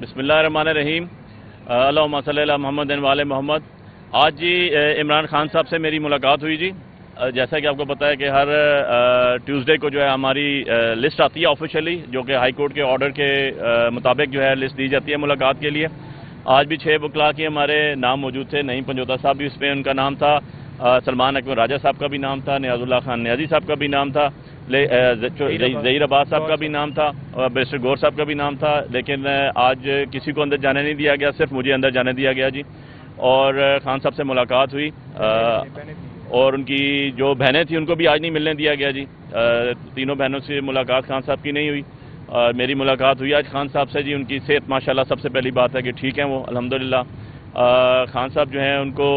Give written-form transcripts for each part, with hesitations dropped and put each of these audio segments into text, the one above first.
بسم اللہ الرحمن الرحیم، اللہم صلی علی محمد وعلی محمد۔ آج جی عمران خان صاحب سے میری ملاقات ہوئی جی۔ جیسا کہ آپ کو پتہ ہے کہ ہر ٹیوزڈے کو جو ہے ہماری لسٹ آتی ہے آفیشلی، جو کہ ہائی کورٹ کے آرڈر کے مطابق جو ہے لسٹ دی جاتی ہے ملاقات کے لیے۔ آج بھی 6 وکلاء کے ہمارے نام موجود تھے۔ نعیم پنجوتا صاحب بھی اس میں ان کا نام تھا، سلمان اکمل راجہ صاحب کا بھی نام تھا، نیاز اللہ خان نیازی صاحب کا بھی نام تھا، ظہیر عباس صاحب کا بھی نام تھا، بیرسٹر گور صاحب کا بھی نام تھا، لیکن آج کسی کو اندر جانے نہیں دیا گیا، صرف مجھے اندر جانے دیا گیا جی۔ اور خان صاحب سے ملاقات ہوئی، اور ان کی جو بہنیں تھیں ان کو بھی آج نہیں ملنے دیا گیا جی۔ تینوں بہنوں سے ملاقات خان صاحب کی نہیں ہوئی، میری ملاقات ہوئی آج خان صاحب سے جی۔ ان کی صحت ماشاءاللہ سب سے پہلی بات ہے کہ ٹھیک ہیں وہ الحمدللہ۔ خان صاحب جو ہیں ان کو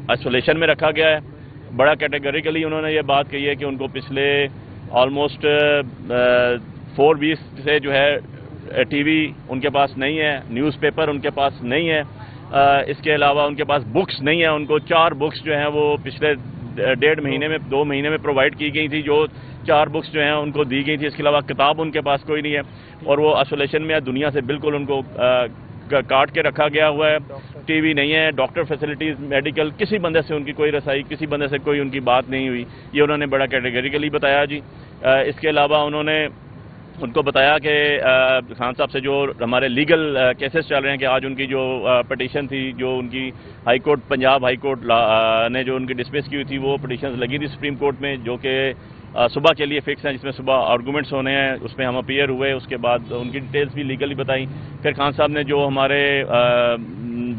آئسولیشن میں رکھا گیا ہے۔ بڑا کیٹیگریکلی انہوں نے یہ بات کہی ہے کہ ان کو پچھلے آلموسٹ 4 ویکس سے جو ہے ٹی وی ان کے پاس نہیں ہے، نیوز پیپر ان کے پاس نہیں ہے، اس کے علاوہ ان کے پاس بکس نہیں ہیں۔ ان کو 4 بکس جو ہیں وہ پچھلے 1.5 مہینے میں 2 مہینے میں پرووائڈ کی گئی تھی، جو 4 بکس جو ہیں ان کو دی گئی تھی۔ اس کے علاوہ کتاب ان کے پاس کوئی نہیں ہے، اور وہ آئسولیشن میں ہے، دنیا سے بالکل ان کو کاٹ کے رکھا گیا ہوا ہے۔ ٹی وی نہیں ہے، ڈاکٹر فیسلٹیز میڈیکل کسی بندے سے ان کی کوئی رسائی، کسی بندے سے کوئی ان کی بات نہیں ہوئی، یہ انہوں نے بڑا کیٹیگریکلی بتایا جی۔ اس کے علاوہ انہوں نے ان کو بتایا کہ خان صاحب سے جو ہمارے لیگل کیسز چل رہے ہیں، کہ آج ان کی جو پٹیشن تھی، جو ان کی high court Punjab high court نے جو ان کی ڈسمس کی ہوئی تھی، وہ پٹیشنز لگی تھی سپریم کورٹ میں، جو کہ صبح کے لیے فکس ہیں، جس میں صبح آرگومنٹس ہونے ہیں، اس میں ہم اپیئر ہوئے۔ اس کے بعد ان کی ڈیٹیلز بھی لیگلی بتائیں۔ پھر خان صاحب نے جو ہمارے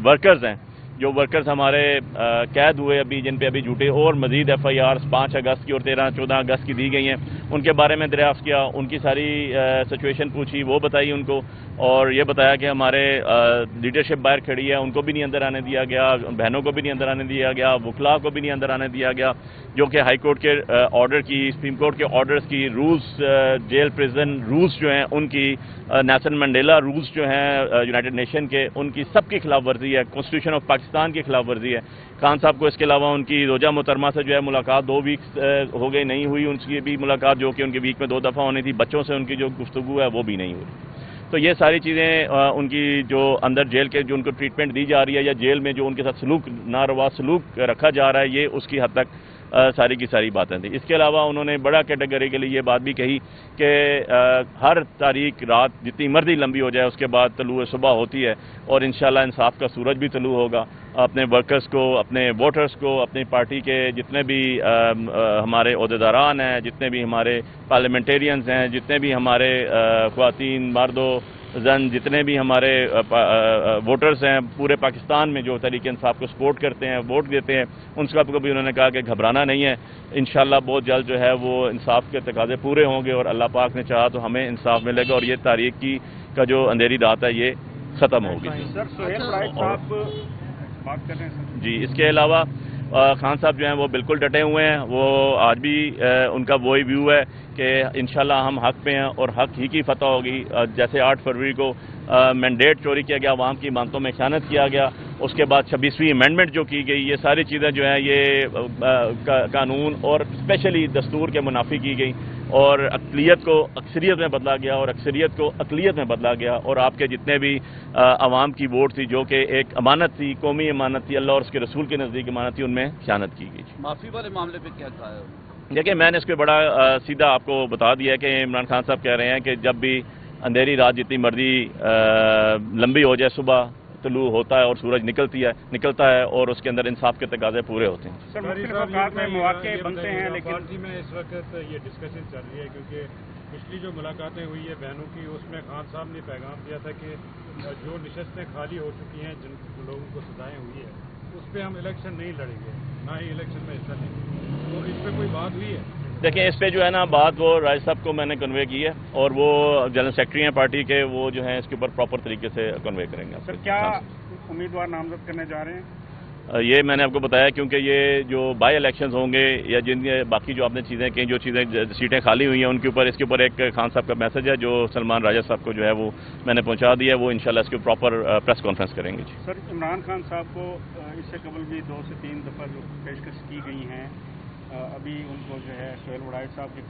ورکرز ہیں، جو ورکرز ہمارے قید ہوئے ابھی، جن پہ ابھی جھوٹے اور مزید FIRs 5 اگست کی اور 13-14 اگست کی دی گئی ہیں، ان کے بارے میں دریافت کیا، ان کی ساری سچویشن پوچھی، وہ بتائی ان کو، اور یہ بتایا کہ ہمارے لیڈرشپ باہر کھڑی ہے، ان کو بھی نہیں اندر آنے دیا گیا، بہنوں کو بھی نہیں اندر آنے دیا گیا، وکلاء کو بھی نہیں اندر آنے دیا گیا، جو کہ ہائی کورٹ کے آرڈر کی، سپریم کورٹ کے آرڈرز کی رولز، جیل پریزن رولز جو ہیں ان کی، نیلسن منڈیلا رولز جو ہیں یونائٹڈ نیشن کے، ان کی سب کی خلاف ورزی ہے، کانسٹیٹیوشن آف پاکستان کی خلاف ورزی ہے۔ خان صاحب کو اس کے علاوہ ان کی زوجہ محترمہ سے جو ہے ملاقات 2 ویکس ہو گئی، نہیں ہوئی ان کی بھی ملاقات، جو کہ ان کی ویک میں 2 دفعہ ہونی تھی۔ بچوں سے ان کی جو گفتگو ہے وہ بھی نہیں ہوئی۔ تو یہ ساری چیزیں ان کی جو اندر جیل کے جو ان کو ٹریٹمنٹ دی جا رہی ہے، یا جیل میں جو ان کے ساتھ سلوک، ناروا سلوک رکھا جا رہا ہے، یہ اس کی حد تک ساری کی ساری باتیں تھیں۔ اس کے علاوہ انہوں نے بڑا کیٹیگریکلی یہ بات بھی کہی کہ ہر تاریخ رات جتنی مرضی لمبی ہو جائے، اس کے بعد طلوع صبح ہوتی ہے، اور انشاءاللہ انصاف کا سورج بھی طلوع ہوگا۔ اپنے ورکرز کو، اپنے ووٹرز کو، اپنی پارٹی کے جتنے بھی ہمارے عہدیداران ہیں، جتنے بھی ہمارے پارلیمنٹیرینز ہیں، جتنے بھی ہمارے خواتین، مرد و زن، جتنے بھی ہمارے ووٹرز ہیں پورے پاکستان میں، جو تحریک انصاف کو سپورٹ کرتے ہیں، ووٹ دیتے ہیں، ان سب کو بھی انہوں نے کہا کہ گھبرانا نہیں ہے، انشاءاللہ بہت جلد جو ہے وہ انصاف کے تقاضے پورے ہوں گے، اور اللہ پاک نے چاہا تو ہمیں انصاف ملے گا، اور یہ تاریخ کی کا جو اندھیری رات ہے یہ ختم ہوگی جی۔ اس کے علاوہ خان صاحب جو ہیں وہ بالکل ڈٹے ہوئے ہیں، وہ آج بھی ان کا وہی ویو ہے کہ انشاءاللہ ہم حق پہ ہیں اور حق ہی کی فتح ہوگی۔ جیسے 8 فروری کو مینڈیٹ چوری کیا گیا، عوام کی مانتوں میں خیانت کیا گیا، اس کے بعد 26ویں امینڈمنٹ جو کی گئی، یہ ساری چیزیں جو ہیں یہ قانون اور اسپیشلی دستور کے منافی کی گئی، اور اقلیت کو اکثریت میں بدلا گیا، اور اکثریت کو اقلیت میں بدلا گیا، اور آپ کے جتنے بھی عوام کی ووٹ تھی، جو کہ ایک امانت تھی، قومی امانت تھی، اللہ اور اس کے رسول کے نزدیک امانت تھی، ان میں خیانت کی گئی۔ معافی والے معاملے پہ کیا کہا ہے؟ دیکھیں، میں نے اس کو بڑا سیدھا آپ کو بتا دیا کہ عمران خان صاحب کہہ رہے ہیں کہ جب بھی اندھیری رات جتنی مرضی لمبی ہو جائے، صبح طلوع ہوتا ہے اور سورج نکلتا ہے، اور اس کے اندر انصاف کے تقاضے پورے ہوتے ہیں۔ سر، مختلف اوقات میں مواقع بنتے ہیں، لیکن پارٹی میں اس وقت یہ ڈسکشن چل رہی ہے، کیونکہ پچھلی جو ملاقاتیں ہوئی ہے بہنوں کی، اس میں خان صاحب نے پیغام دیا تھا کہ جو نشستیں خالی ہو چکی ہیں، جن لوگوں کو سزائیں ہوئی ہیں، اس پہ ہم الیکشن نہیں لڑیں گے، نہ ہی الیکشن میں حصہ لیں گے۔ تو اس پہ کوئی بات ہوئی ہے؟ دیکھیں، اس پہ جو ہے نا بات وہ راج صاحب کو میں نے کنوے کی ہے، اور وہ جنرل سیکرٹری ہیں پارٹی کے، وہ جو ہیں اس کے اوپر پراپر طریقے سے کنوے کریں گے۔ سر، کیا امیدوار نامزد کرنے جا رہے ہیں؟ یہ میں نے آپ کو بتایا، کیونکہ یہ جو بائی الیکشنز ہوں گے، یا جن باقی جو آپ نے چیزیں کہیں، جو چیزیں سیٹیں خالی ہوئی ہیں، ان کے اوپر اس کے اوپر ایک خان صاحب کا میسج ہے جو سلمان راجہ صاحب کو جو ہے وہ میں نے پہنچا دیا ہے، وہ انشاءاللہ اس کے پراپر پریس کانفرنس کریں گے جی۔ سر، عمران خان صاحب کو اس سے قبل بھی 2 سے 3 دفعہ جو پیشکش کی گئی ہیں، ابھی ان کو جو ہے سہیل وڑائچ صاحب کے